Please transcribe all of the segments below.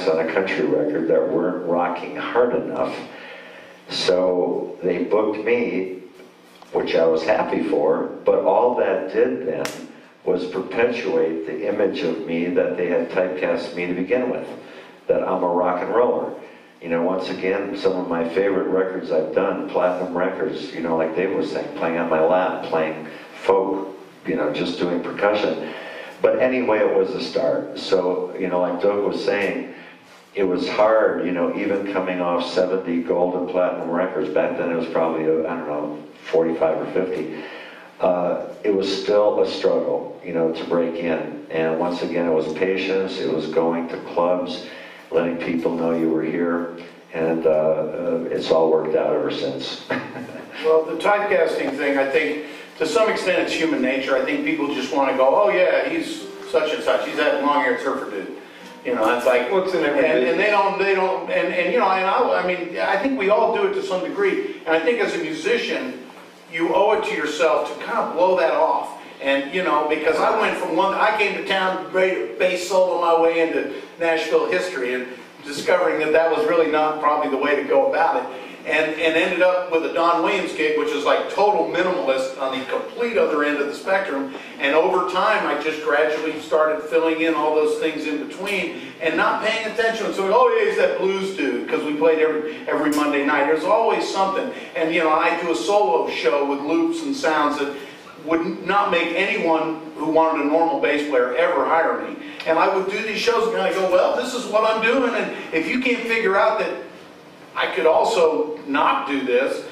on a country record that weren't rocking hard enough. So they booked me, which I was happy for, but all that did then was perpetuate the image of me that they had typecast me to begin with, that I'm a rock and roller. You know, once again, some of my favorite records I've done, platinum records, you know, like Dave was saying, playing on my lap, playing folk, you know, just doing percussion. But anyway, it was a start. So, you know, like Doug was saying, it was hard, you know, even coming off 70 gold and platinum records. Back then it was probably, I don't know, 45 or 50. It was still a struggle, you know, to break in. And once again, it was patience, it was going to clubs, letting people know you were here, and it's all worked out ever since. Well, the typecasting thing, I think, to some extent it's human nature. I think people just want to go, oh yeah, he's such and such, he's that long-haired surfer dude. You know, it's like, what's in every and they don't, and you know, and I mean, I think we all do it to some degree, and I think as a musician, you owe it to yourself to kind of blow that off. And, you know, because I went from I came to town ready to bass solo my way into Nashville history, and discovering that that was really not probably the way to go about it. And ended up with a Don Williams gig, which is like total minimalist on the complete other end of the spectrum. And over time, I just gradually started filling in all those things in between and not paying attention. So, oh yeah, he's that blues dude, because we played every Monday night. There's always something. And, you know, I do a solo show with loops and sounds that would not make anyone who wanted a normal bass player ever hire me. And I would do these shows and I go, well, this is what I'm doing. And if you can't figure out that I could also not do this,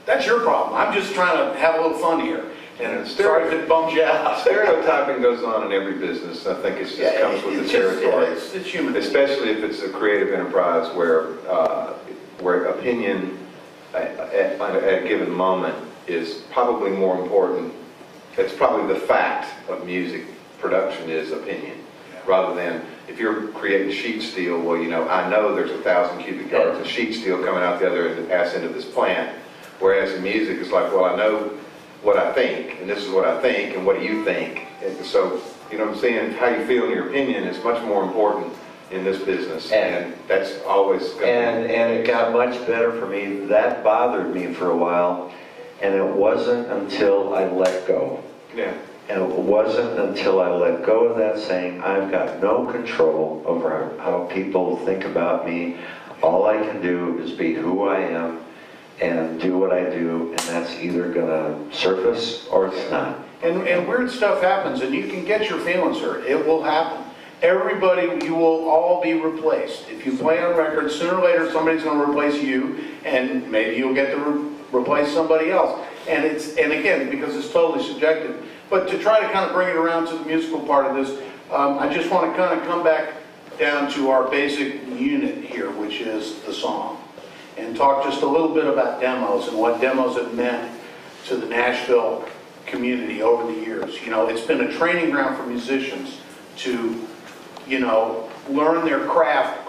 that's your problem. I'm just trying to have a little fun here. And sorry if it bums you out. Stereotyping goes on in every business. I think it just comes with the territory. It's human. Especially if it's a creative enterprise where opinion at a given moment is probably more important. It's probably the fact of music production is opinion, rather than if you're creating sheet steel, well, you know, I know there's 1,000 cubic yards of sheet steel coming out the other end of this plant. Whereas in music, it's like, well, I know what I think, and this is what I think, and what do you think? And so, you know what I'm saying? How you feel in your opinion is much more important in this business, and that's always going to be. And it got much better for me. That bothered me for a while, and it wasn't until I let go. Yeah. And it wasn't until I let go of that saying, I've got no control over how people think about me. All I can do is be who I am and do what I do, and that's either going to surface or it's not. And weird stuff happens, and you can get your feelings hurt. It will happen. Everybody, you will all be replaced. If you play on record, sooner or later somebody's going to replace you, and maybe you'll get to replace somebody else. And again, because it's totally subjective. But to try to kind of bring it around to the musical part of this, I just want to kind of come back down to our basic unit here, which is the song, and talk just a little bit about demos and what demos have meant to the Nashville community over the years. You know, it's been a training ground for musicians to, you know, learn their craft.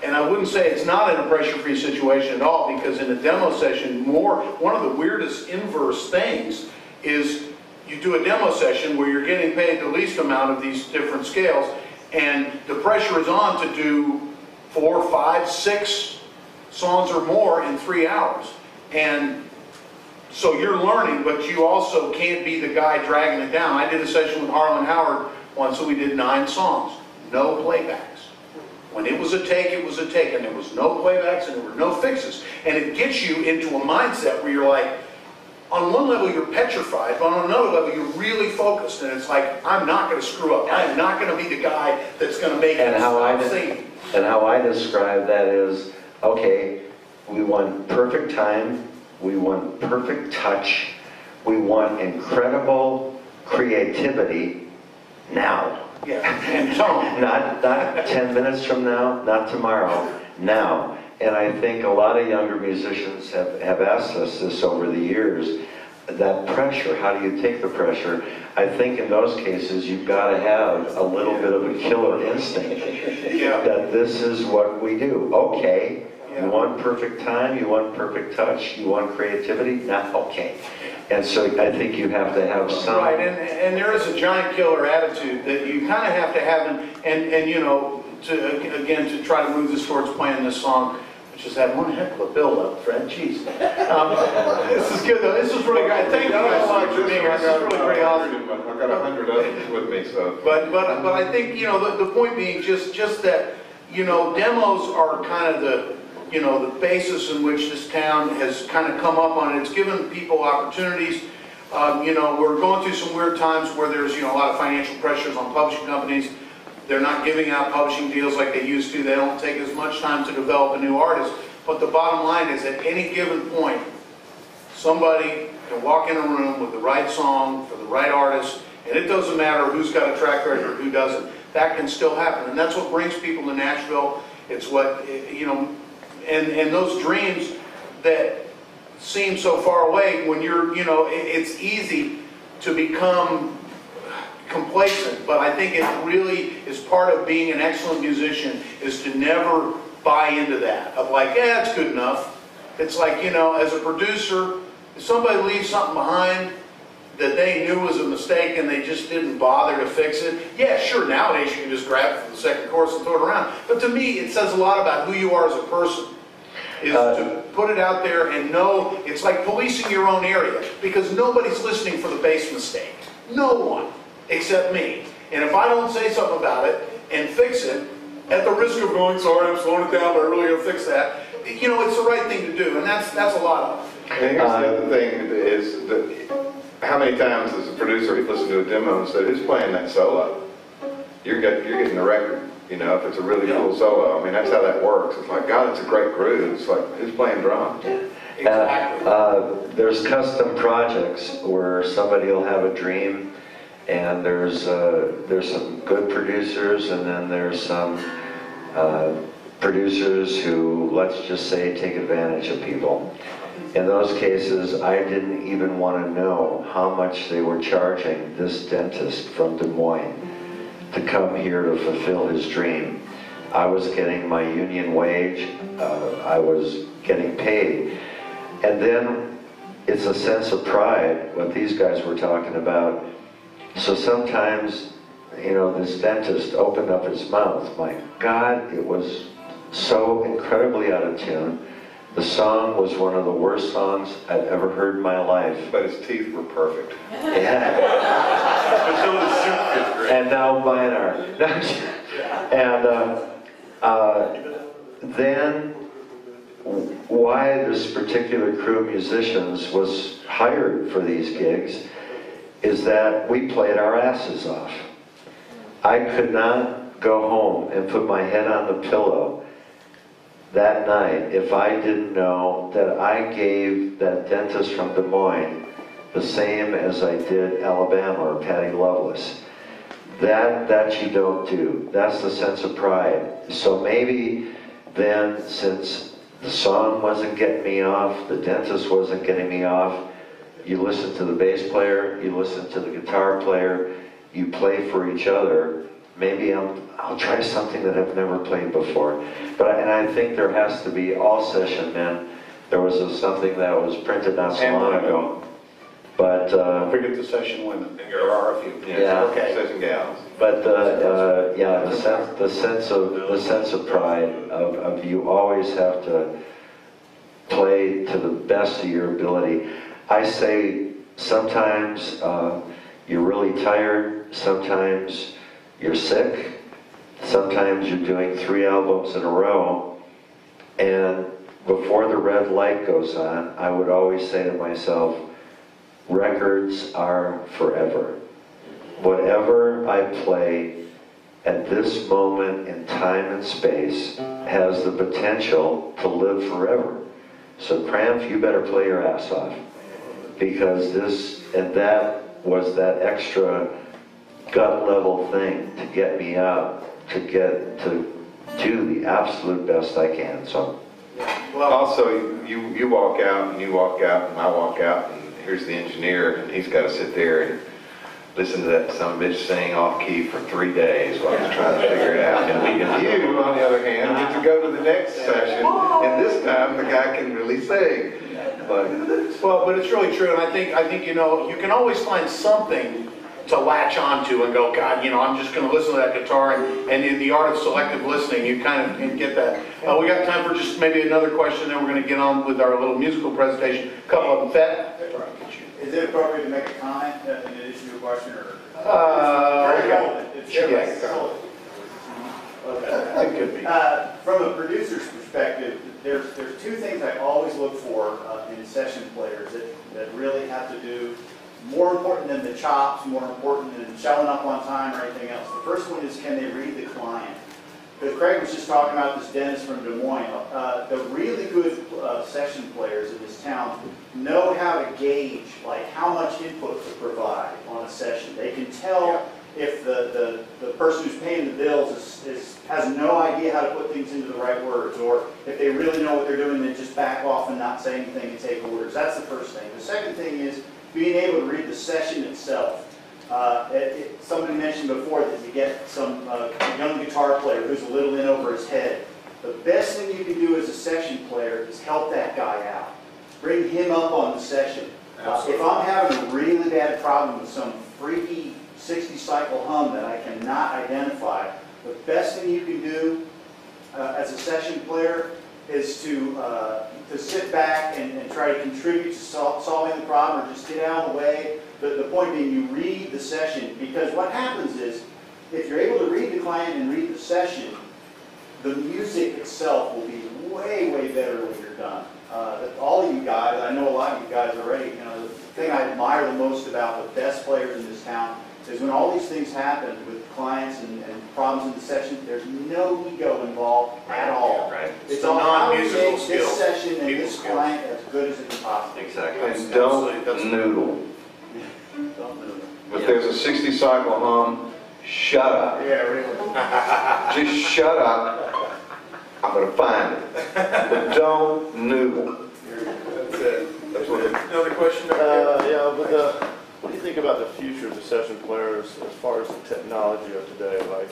And I wouldn't say it's not in a pressure-free situation at all, because in a demo session, one of the weirdest inverse things is you do a demo session where you're getting paid the least amount of these different scales, and the pressure is on to do 4, 5, 6 songs or more in 3 hours. And so you're learning, but you also can't be the guy dragging it down. I did a session with Harlan Howard once, so we did 9 songs, no playbacks. When it was a take, it was a take, and there was no playbacks and there were no fixes. And it gets you into a mindset where you're like, on one level you're petrified, but on another level you're really focused, and it's like, I'm not going to screw up. I am not going to be the guy that's going to make it stop singing. And how I describe that is, okay, we want perfect time, we want perfect touch, we want incredible creativity now. Yeah, and tone. Not 10 minutes from now, not tomorrow, now. And I think a lot of younger musicians have asked us this over the years, that pressure, how do you take the pressure? I think in those cases you've got to have a little bit of a killer instinct that this is what we do. Okay, you want perfect time, you want perfect touch, you want creativity? Nah, okay. And so I think you have to have some... Right, and there is a giant killer attitude that you kind of have to have, and you know, to try to move this towards playing this song, which has had one heck of a build-up, Fred. Jeez. This is good, though. This is really great. Thank you guys so much for being here. This is really great. I've got 100 others with me, so. But I think, you know, the point being just that, you know, demos are kind of the, you know, the basis in which this town has kind of come up on. It's given people opportunities. You know, we're going through some weird times where there's, you know, a lot of financial pressures on publishing companies. They're not giving out publishing deals like they used to. They don't take as much time to develop a new artist. But the bottom line is, at any given point, somebody can walk in a room with the right song for the right artist, and it doesn't matter who's got a track record or who doesn't. That can still happen, and that's what brings people to Nashville. It's what, you know, and those dreams that seem so far away, when you're, you know, it's easy to become complacent, but I think it really is part of being an excellent musician, is to never buy into that, of like, yeah, it's good enough. It's like, you know, as a producer, if somebody leaves something behind that they knew was a mistake and they just didn't bother to fix it, yeah, sure, nowadays you can just grab it from the second chorus and throw it around. But to me, it says a lot about who you are as a person, is to put it out there and know. It's like policing your own area, because nobody's listening for the bass mistake. No one, except me. And if I don't say something about it and fix it, at the risk of going, sorry, I'm slowing it down, but I really got to fix that, you know, it's the right thing to do, and that's a lot of it. And here's the other thing is that how many times as a producer you listen to a demo and say, who's playing that solo? You're getting the record. You know, if it's a really cool solo. I mean, that's how that works. It's like, God, it's a great groove. It's like, who's playing drums? Exactly. There's custom projects where somebody will have a dream, and there's some good producers, and then there's some producers who, let's just say, take advantage of people. In those cases, I didn't even want to know how much they were charging this dentist from Des Moines to come here to fulfill his dream. I was getting my union wage, I was getting paid. And then it's a sense of pride, what these guys were talking about. So sometimes, you know, this dentist opened up his mouth. My God, it was so incredibly out of tune. The song was one of the worst songs I'd ever heard in my life. But his teeth were perfect. Yeah. And now mine are. And then why this particular crew of musicians was hired for these gigs is that we played our asses off. I could not go home and put my head on the pillow that night if I didn't know that I gave that dentist from Des Moines the same as I did Alabama or Patty Loveless. That you don't do. That's the sense of pride. So maybe then, since the song wasn't getting me off, the dentist wasn't getting me off, you listen to the bass player, you listen to the guitar player, you play for each other. Maybe I'll try something that I've never played before. And I think there has to be all session men. There was something that was printed not so long ago. But forget the session women. There are a few. Yeah. Okay. Session gals. But yeah, the sense of pride of you always have to play to the best of your ability. I say sometimes you're really tired. Sometimes you're sick. Sometimes you're doing 3 albums in a row, and before the red light goes on, I would always say to myself, records are forever. Whatever I play at this moment in time and space has the potential to live forever. So Cramp, you better play your ass off, because this and that was that extra gut level thing to get me out, to get to do the absolute best I can. So well, also you walk out and you walk out and I walk out, and here's the engineer, and he's got to sit there and listen to that son of a bitch sing off key for 3 days while he's trying to figure it out. And you, on the other hand, get to go to the next session, and this time the guy can really sing. But it's really true, and I think you know, you can always find something to latch onto and go, God, you know, I'm just going to listen to that guitar, and the art of selective listening, you kind of get that. We got time for just maybe another question, then we're going to get on with our little musical presentation. A couple of them. Fed? Is it appropriate to make a comment in addition to a question, or? Okay. Relevant. It's Sure. yes. Okay. It could be. From a producer's perspective, there's two things I always look for in session players that really have to do, more important than the chops, more important than showing up on time or anything else. The first one is, can they read the client? Because Craig was just talking about this Dennis from Des Moines. The really good session players in this town know how to gauge like how much input to provide on a session. They can tell if the person who's paying the bills has no idea how to put things into the right words, or if they really know what they're doing, then just back off and not say anything and take orders. That's the first thing. The second thing is being able to read the session itself. Somebody mentioned before that you get some young guitar player who's a little in over his head. The best thing you can do as a session player is help that guy out. Bring him up on the session. If I'm having a really bad problem with some freaky 60-cycle hum that I cannot identify, the best thing you can do as a session player is to sit back and try to contribute to solving the problem, or just get out of the way. The point being, you read the session, because what happens is, if you're able to read the client and read the session, the music itself will be way, way better when you're done. All of you guys, I know a lot of you guys already, you know, the thing I admire the most about the best players in this town is when all these things happen with clients and problems in the session, there's no ego involved at all. Right. It's all how we non-musical make skills. this session and People this skills. client as good as it can possibly be. Exactly. And don't noodle. Don't do it. If there's a 60 cycle hum, shut up. Yeah, really. Just shut up. I'm going to find it. But don't noodle. That's it. That's what it is. Another question? Yeah, but what do you think about the future of the session players as far as the technology of today, like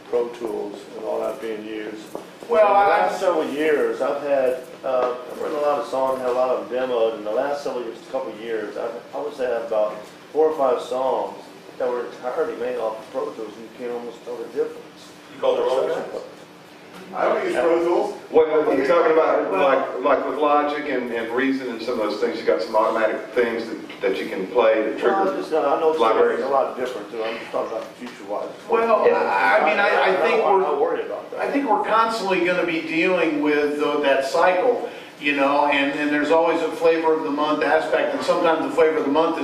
Pro Tools and all that being used? Well, in the last several years, I've written a lot of songs, had a lot of them demoed. In the last couple of years, I would say I have about 4 or 5 songs that were entirely made off of Pro Tools, and you can't almost tell the difference. You call it wrong? I don't use Pro Tools. Well, you're talking about like with Logic and Reason and some of those things, you got some automatic things that you can play that trigger I know libraries. it's a lot different too. I'm just talking about the future-wise. Well, I mean, I think I'm we're not worried about that. I think we're constantly going to be dealing with that cycle, you know, and there's always a flavor of the month aspect, and sometimes the flavor of the month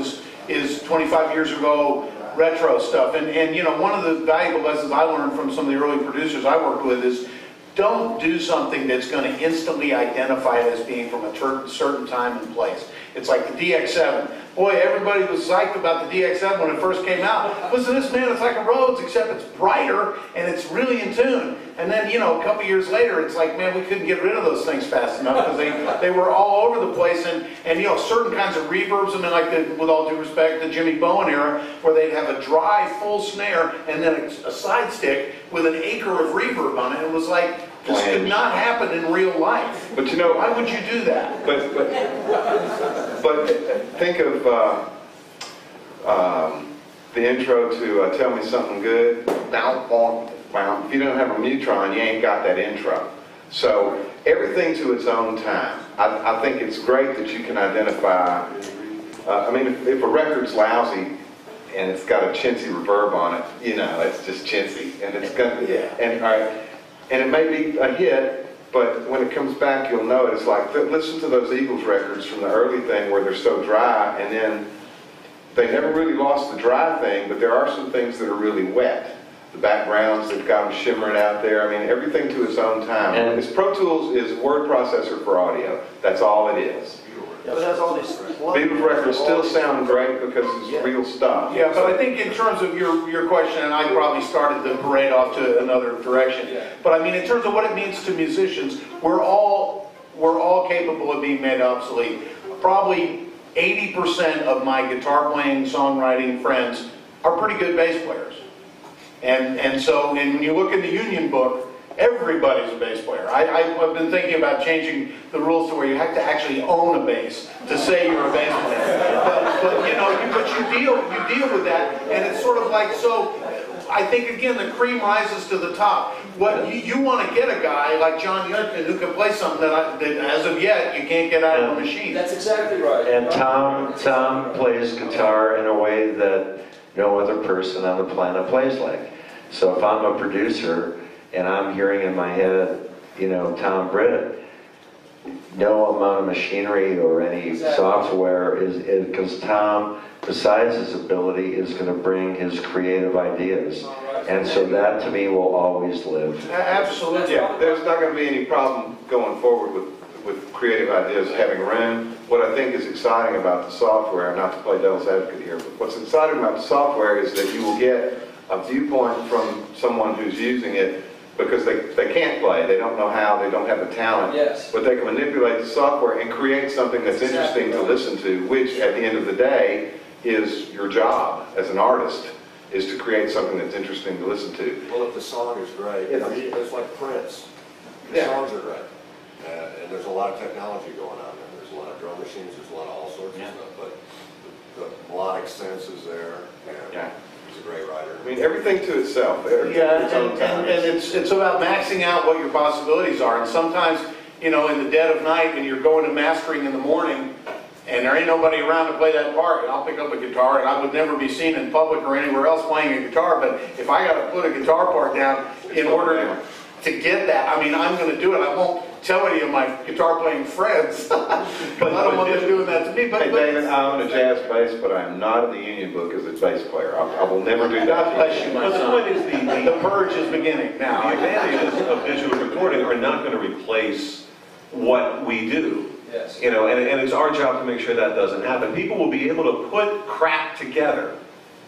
is 25 years ago retro stuff. And you know, one of the valuable lessons I learned from some of the early producers I worked with is, don't do something that's going to instantly identify it as being from a certain time and place. It's like the DX7. Boy, everybody was psyched about the DX7 when it first came out. Listen to this, man, it's like a Rhodes, except it's brighter and it's really in tune. And then, you know, a couple years later, it's like, man, we couldn't get rid of those things fast enough because they were all over the place. And you know, certain kinds of reverbs, I mean, like with all due respect, the Jimmy Bowen era, where they'd have a dry, full snare and then a side stick with an acre of reverb on it. It was like, this could not happen in real life. But you know, why would you do that? But think of the intro to Tell Me Something Good. If you don't have a Mutron, you ain't got that intro. So everything to its own time. I think it's great that you can identify. I mean, if a record's lousy and it's got a chintzy reverb on it, you know, it's just chintzy, and it's gonna, and all right. And it may be a hit, but when it comes back, you'll know it. It's like, listen to those Eagles records from the early thing where they're so dry, and then they never really lost the dry thing, but there are some things that are really wet. The backgrounds, they've got them shimmering out there. I mean, everything to its own time. And this Pro Tools is a word processor for audio. That's all it is. Yeah, but that's all these Beatles records still sound great because it's real stuff. Yeah, but I think in terms of your question, and I probably started the parade off to another direction, but I mean in terms of what it means to musicians, we're all capable of being made obsolete. Probably 80% of my guitar playing, songwriting friends are pretty good bass players. And so when you look in the union book, Everybody's a bass player. I've been thinking about changing the rules to where you have to actually own a bass to say you're a bass player. But you know, you deal with that, and it's sort of like, so I think again the cream rises to the top. What you want to get a guy like John Yudkin who can play something that as of yet you can't get out of a machine. That's exactly right. And Tom plays guitar in a way that no other person on the planet plays like. So if I'm a producer and I'm hearing in my head, you know, Tom Britt, no amount of machinery or any software is because Tom, besides his ability, is going to bring his creative ideas. And so that to me will always live. Absolutely. Yeah, there's not going to be any problem going forward with creative ideas having room. What I think is exciting about the software, not to play devil's advocate here, but what's exciting about the software is that you will get a viewpoint from someone who's using it because they can't play, they don't know how, they don't have the talent, Yes. but they can manipulate the software and create something that's interesting to listen to, which at the end of the day is your job as an artist, is to create something that's interesting to listen to. Well, if the song is great, Yes. I mean, it's like Prince. The Yeah. songs are great. And there's a lot of technology going on there. There's a lot of drum machines, there's a lot of all sorts of stuff, but the melodic sense is there, and Yeah. he's a great writer. I mean, everything to itself. Yeah, Its own time. and it's about maxing out what your possibilities are. And sometimes, you know, in the dead of night, when you're going to mastering in the morning, and there ain't nobody around to play that part, and I'll pick up a guitar, and I would never be seen in public or anywhere else playing a guitar, but if I got to put a guitar part down in order to get that, I mean, I'm going to do it. I won't tell any of my guitar playing friends, because I don't want them doing that to me. Hey David, I own a jazz bass, but I'm not in the union book as a bass player. I will never do God that. bless you, my But the son. point is The purge is beginning now. the advantages of digital recording are not going to replace what we do. Yes. You know, and it's our job to make sure that doesn't happen. People will be able to put crap together.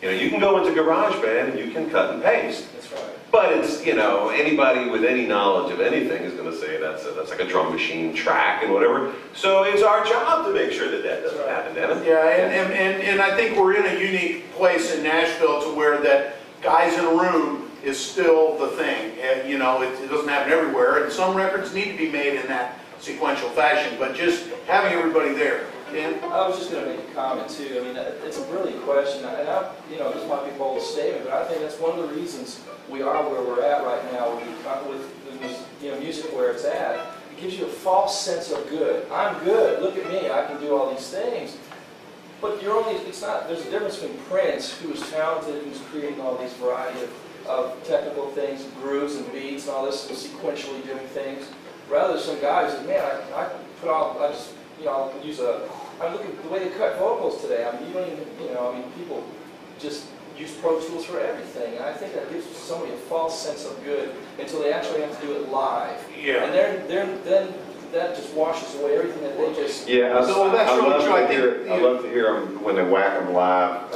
You know, you can go into GarageBand and you can cut and paste. That's right. But it's, you know, anybody with any knowledge of anything is going to say that's like a drum machine track and whatever. So it's our job to make sure that that doesn't happen, Dennis. Yeah, and I think we're in a unique place in Nashville to where that guys in a room is still the thing. And, you know, it doesn't happen everywhere, and some records need to be made in that sequential fashion, but just having everybody there. Dan? I was just going to make a comment too. I mean, it's a brilliant question, and you know, this might be a bold statement, but I think that's one of the reasons we are where we're at right now with you know, music where it's at. It gives you a false sense of good. I'm good. Look at me. I can do all these things. But you're only. It's not. There's a difference between Prince, who was talented, who's creating all these variety of technical things, grooves and beats, and all this, and sequentially doing things, rather than some guy who said, "Man, I put all. I just." You know, I'll use I look at the way they cut vocals today. I mean, you don't even, you know, I mean, people just use Pro Tools for everything. And I think that gives somebody a false sense of good until they actually have to do it live. Yeah. And then that just washes away everything that they just... Yeah, So that's really true. I love to hear them when they whack them live.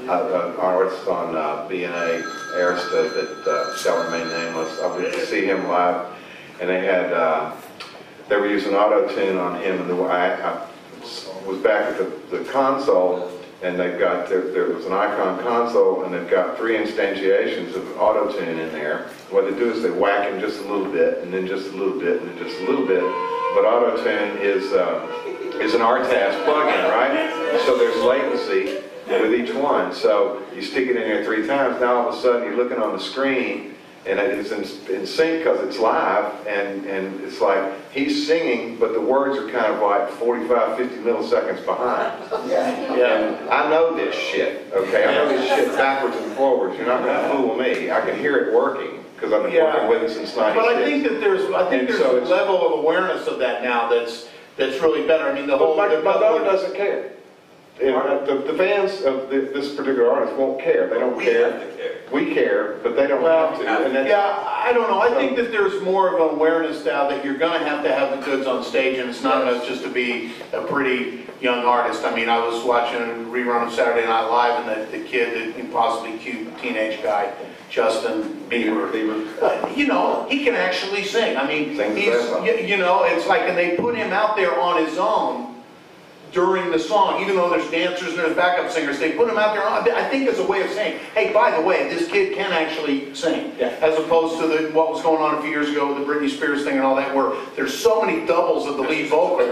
Artists on B&A, Arista, that shall remain nameless. I went to see him live, and they had... they were using auto-tune on him, and I was back at the console, and they've got, there was an Icon console, and they've got 3 instantiations of auto-tune in there. What they do is they whack him just a little bit, and then just a little bit, and then just a little bit. But auto-tune is an RTAS plugin, right? So there's latency with each one. So you stick it in there 3 times, now all of a sudden you're looking on the screen, and it is in sync because it's live, and it's like he's singing, but the words are kind of like 45, 50 milliseconds behind. And I know this shit, okay? I know this shit backwards and forwards. You're not going to fool me. I can hear it working because I've been working with it since 96. But I think that there's so a level of awareness of that now that's really better. I mean, the whole... My daughter doesn't care. The fans of this particular artist won't care. They don't care. We have to care. We care, but they don't have to. And that's, yeah, I don't know. I think that there's more of an awareness now that you're going to have the goods on stage, and it's not enough just to be a pretty young artist. I mean, I was watching a rerun of Saturday Night Live, and the kid, the possibly cute teenage guy, Justin Bieber, you know, he can actually sing. I mean, he's, you know, it's like, and they put him out there on his own, during the song, even though there's dancers and there's backup singers, they put them out there, I think as a way of saying, hey, by the way, this kid can actually sing, as opposed to what was going on a few years ago with the Britney Spears thing and all that, where there's so many doubles of the lead vocal,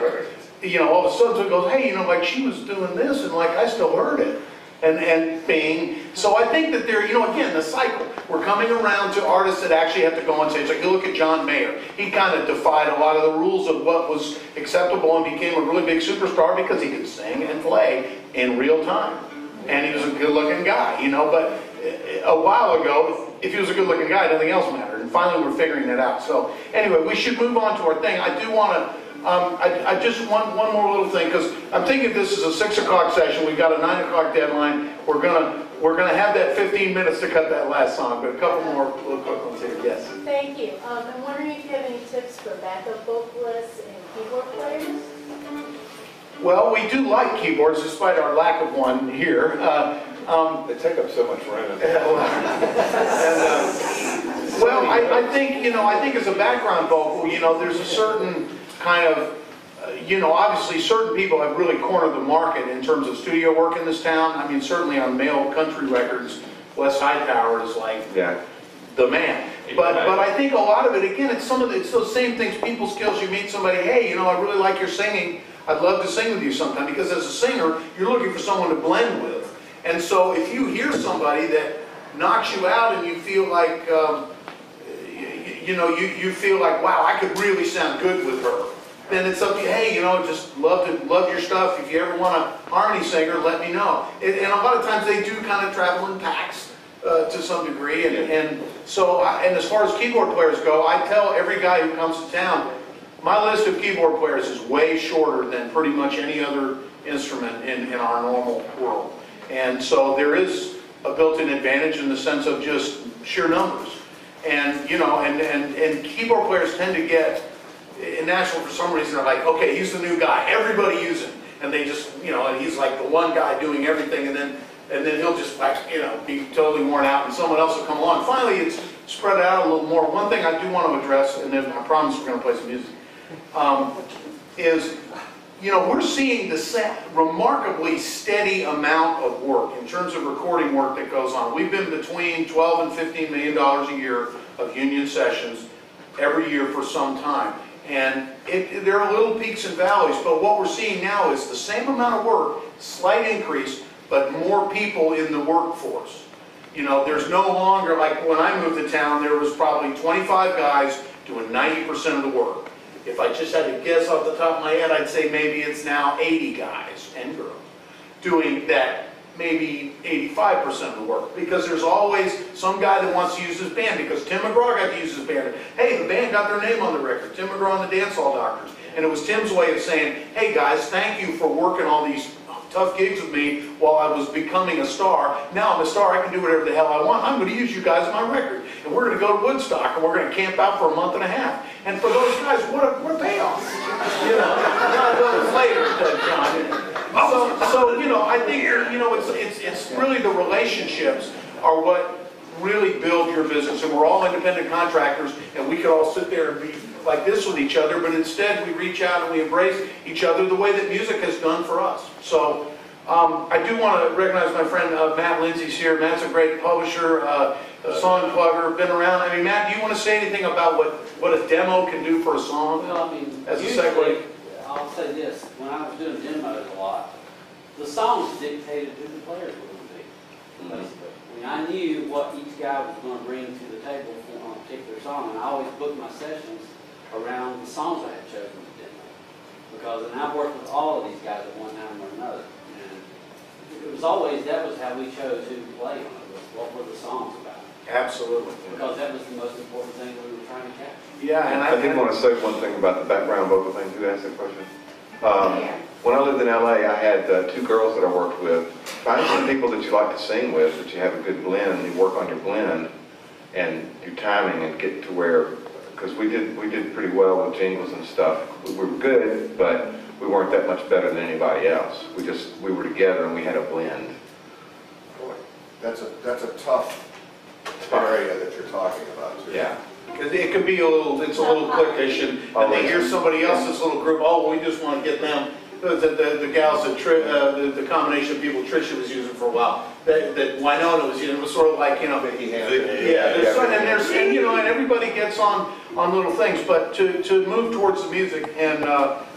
you know, all of a sudden it goes, hey, you know, like she was doing this, and like I still heard it. And bing. So I think that there, you know, again, the cycle. We're coming around to artists that actually have to go on stage. Like you look at John Mayer. He kind of defied a lot of the rules of what was acceptable and became a really big superstar because he could sing and play in real time. And he was a good-looking guy, you know. But a while ago, if he was a good-looking guy, nothing else mattered. And finally, we're figuring it out. So anyway, we should move on to our thing. I do want to. I just want one more little thing, because I'm thinking this is a 6 o'clock session. We've got a 9 o'clock deadline. We're gonna have that 15 minutes to cut that last song, but a couple more little quick ones here. Yes. Thank you. I'm wondering if you have any tips for backup vocalists and keyboard players. Well, we do like keyboards, despite our lack of one here. They take up so much room. Well, I think, you know, I think as a background vocal, you know, there's a certain kind of, you know, obviously certain people have really cornered the market in terms of studio work in this town. I mean, certainly on male country records, Wes Hightower is like the man. But I think a lot of it, again, it's those same things, people skills. You meet somebody, hey, you know, I really like your singing. I'd love to sing with you sometime, because as a singer, you're looking for someone to blend with. And so if you hear somebody that knocks you out and you feel like, you know, you feel like, wow, I could really sound good with her, then it's up to you. Hey, you know, just love your stuff. If you ever want a harmony singer, let me know. And a lot of times they do kind of travel in packs to some degree. And so, and as far as keyboard players go, I tell every guy who comes to town, my list of keyboard players is way shorter than pretty much any other instrument in our normal world. And so there is a built-in advantage in the sense of just sheer numbers. And, you know, and keyboard players tend to get, in Nashville for some reason, they're like, okay, he's the new guy, everybody use him. And they just, you know, and he's like the one guy doing everything, and then he'll just, like, you know, be totally worn out, and someone else will come along. Finally, it's spread out a little more. One thing I do want to address, and then I promise we're going to play some music, is, you know, we're seeing the remarkably steady amount of work in terms of recording work that goes on. We've been between $12 and $15 million a year of union sessions every year for some time. And there are little peaks and valleys, but what we're seeing now is the same amount of work, slight increase, but more people in the workforce. You know, there's no longer, like when I moved to town, there was probably 25 guys doing 90% of the work. If I just had to guess off the top of my head, I'd say maybe it's now 80 guys and girls doing that, maybe 85% of the work. Because there's always some guy that wants to use his band, because Tim McGraw got to use his band. Hey, the band got their name on the record, Tim McGraw and the Dance Hall Doctors. And it was Tim's way of saying, hey guys, thank you for working all these tough gigs with me while I was becoming a star. Now I'm a star, I can do whatever the hell I want. I'm going to use you guys on my record. And we're going to go to Woodstock, and we're going to camp out for a month and a half. And for those guys, what a payoff. You know, not later, John. So, you know, I think, you know, it's really the relationships are what really build your business. And we're all independent contractors, and we could all sit there and be like this with each other, but instead we reach out and we embrace each other the way that music has done for us. So I do want to recognize my friend Matt Lindsay's here. Matt's a great publisher, a song plugger, been around. I mean, Matt, do you want to say anything about what a demo can do for a song? Well, I mean, as a usually, segue? I'll say this, when I was doing demos a lot, the songs dictated who the players were going to be, basically. I mean, I knew what each guy was going to bring to the table on a particular song, and I always booked my sessions around the songs I had chosen to demo. Because, and I've worked with all of these guys at one time or another. And it was always, that was how we chose who to play on it, was what were the songs about. Absolutely. Because that was the most important thing we were trying to capture. Yeah, and I did want to say one thing about the background vocal thing. Who asked that question? When I lived in LA, I had 2 girls that I worked with. Find some people that you like to sing with, that you have a good blend, and you work on your blend and your timing and get to where, because we did pretty well with jingles and stuff. We were good, but we weren't that much better than anybody else. We were together and we had a blend. Boy, that's a tough area that you're talking about too. Yeah. Because it could be it's a little cliquish, and they hear somebody else's little group, oh, we just want to get them. the gals that the combination of people Tricia was using for a while, that Winona was using. It was sort of like, you know, and everybody gets on little things, but to move towards the music, and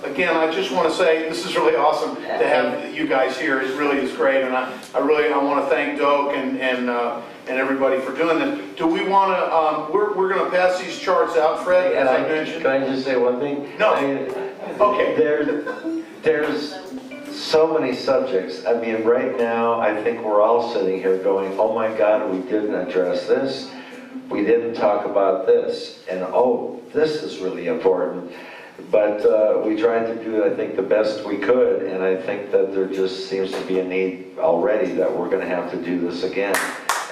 again, I just want to say this is really awesome to have you guys here. It really is great, and I want to thank Doak and everybody for doing this. Do we want to? We're going to pass these charts out, Fred, as I mentioned. Can I just say one thing? No. Okay. There's so many subjects. I mean, right now, I think we're all sitting here going, "Oh my God, we didn't address this. We didn't talk about this, and oh, this is really important." But we tried to do, I think, the best we could, and I think that there just seems to be a need already that we're going to have to do this again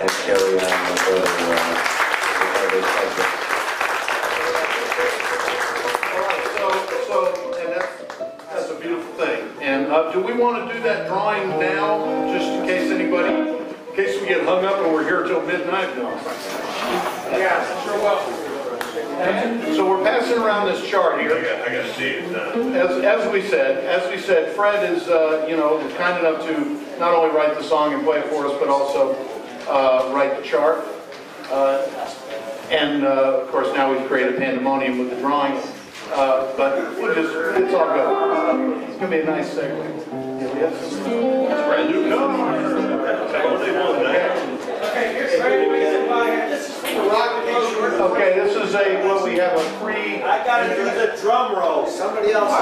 and carry on with other subjects. That's a beautiful thing. And do we want to do that drawing now, just in case in case we get hung up and we're here till midnight? No. Yeah, sure will. So we're passing around this chart here. I got to see it. As we said, Fred is kind enough to not only write the song and play it for us, but also write the chart. And of course, now we've created pandemonium with the drawing. But it's all good. It's going to be a nice segue. Brand new cover. Okay, this is we have a free. I gotta do the drum roll. Somebody else.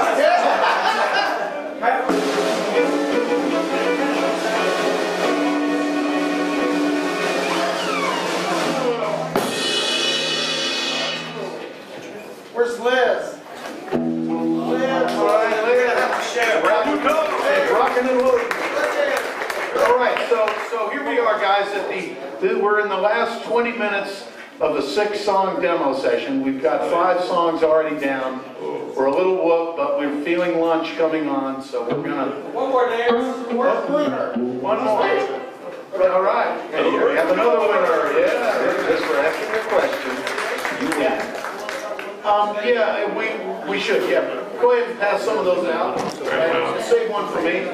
Where's Liz? Rocking and rolling. All right, so here we are, guys. We're in the last 20 minutes of the 6-song demo session. We've got 5 songs already down. We're a little whooped, but we're feeling lunch coming on, so we're gonna. One more there. One more. All right. Hey, we have another winner. Yeah. Just for asking a question. We should, yeah. Go ahead and pass some of those out. Save one for me.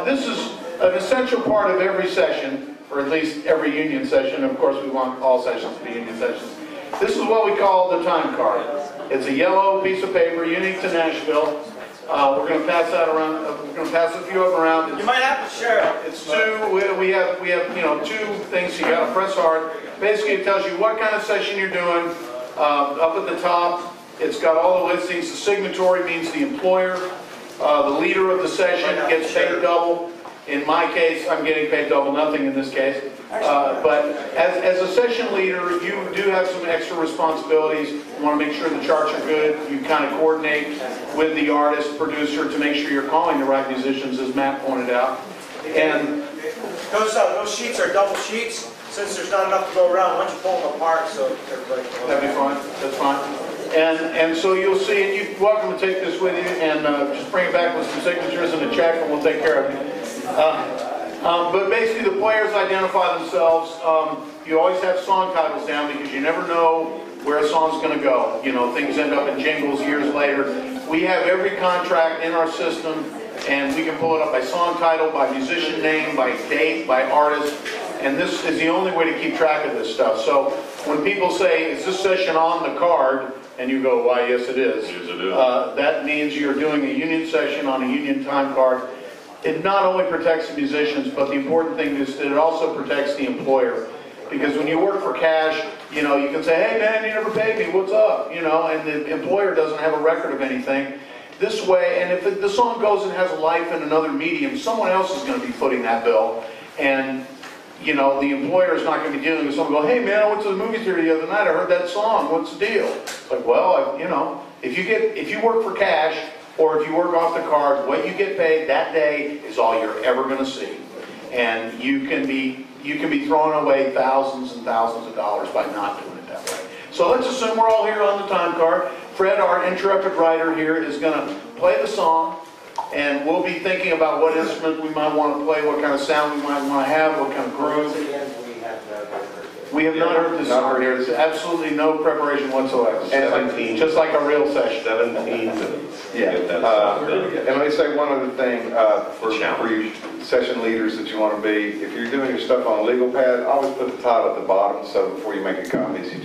This is an essential part of every session, or at least every union session. Of course, we want all sessions to be union sessions. This is what we call the time card. It's a yellow piece of paper unique to Nashville. We're going to pass that around. We're going to pass a few of them around. You might have to share it. It's 2. We have 2 things. You got to press hard. Basically, it tells you what kind of session you're doing. Up at the top, it's got all the listings. The signatory means the employer. The leader of the session gets paid double. In my case, I'm getting paid double nothing in this case. But as a session leader, you do have some extra responsibilities. You want to make sure the charts are good. You kind of coordinate with the artist, producer, to make sure you're calling the right musicians, as Matt pointed out. And those sheets are double sheets. Since there's not enough to go around, why don't you pull them apart so everybody can... That'd be fine. That's fine. And so you'll see, and you're welcome to take this with you, and just bring it back with some signatures and a check, and we'll take care of it. But basically, the players identify themselves. You always have song titles down because you never know where a song's going to go. You know, things end up in jingles years later. We have every contract in our system, and we can pull it up by song title, by musician name, by date, by artist. And this is the only way to keep track of this stuff. So when people say, is this session on the card? And you go, why, yes it is. Yes, it is. That means you're doing a union session on a union time card. It not only protects the musicians, but the important thing is that it also protects the employer. Because when you work for cash, you know, you can say, hey man, you never paid me, what's up? You know, and the employer doesn't have a record of anything. This way, and if the song goes and has a life in another medium, someone else is going to be footing that bill. And you know, the employer is not going to be dealing with someone go, hey man, I went to the movie theater the other night, I heard that song, what's the deal? It's like, well, you know, if you work for cash, or if you work off the card, what you get paid that day is all you're ever going to see. And you can be throwing away thousands and thousands of dollars by not doing it that way. So let's assume we're all here on the time card. Fred, our intrepid writer here, is going to play the song. And we'll be thinking about what instrument we might want to play, what kind of sound we might want to have, what kind of groove. We have not heard this song here. There's absolutely no preparation whatsoever. 17. Just like a real session. 17 minutes. Yeah. Get that song done. And let me say one other thing for you session leaders that you want to be. If you're doing your stuff on a legal pad, always put the title at the bottom, so before you make a copies, you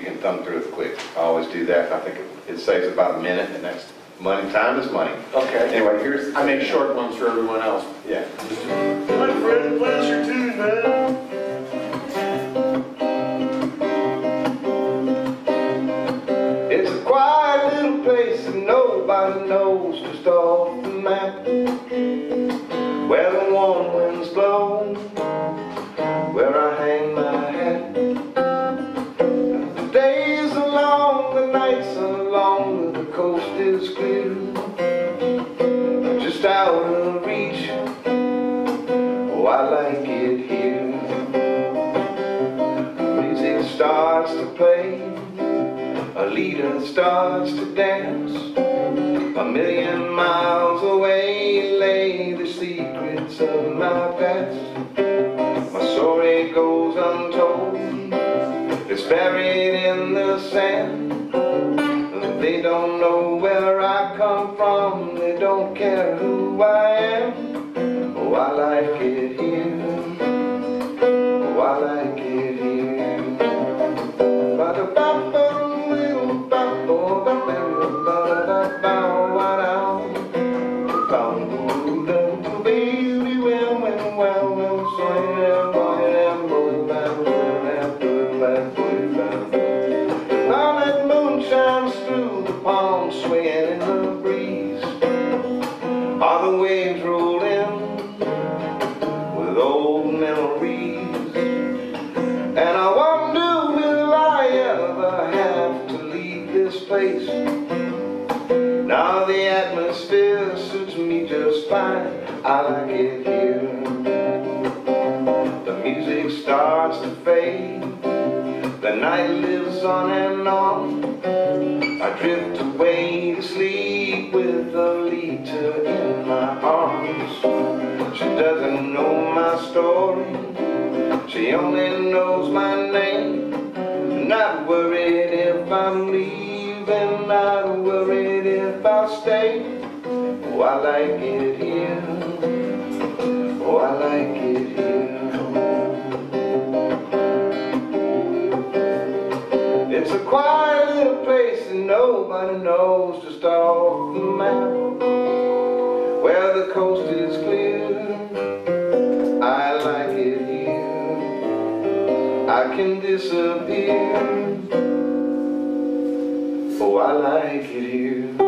can thumb through it quick. I always do that. I think it saves about a minute, and that's money. Time is money. Okay. Anyway, here's I make short ones for everyone else. yeah. My friend, pleasure to now. It's a quiet little place that nobody knows, just off the map, where the warm winds blow, where I hang my hat. The days are long, the nights are long, the coast is clear, just out of reach. Oh, I like it here. Music starts to play, a leader starts to dance. A million miles away lay the secrets of my past. My story goes untold, it's buried in the sand. They don't know where I come from, they don't care who I am. Oh, I like it here. Oh, I like it here. Now that moon shines through the palm, swaying in the breeze. All the waves roll in with old memories, and I wonder, will I ever have to leave this place? Now the atmosphere suits me just fine, I like it here. The music starts to fade, the night lives on and on. I drift away to sleep with Alita in my arms. She doesn't know my story, she only knows my name. Not worried if I'm leaving, not worried if I'll stay. Oh, I like it here. Oh, I like it here. It's a quiet little place that nobody knows, just off the map, where the coast is clear. I like it here. I can disappear. Oh, I like it here.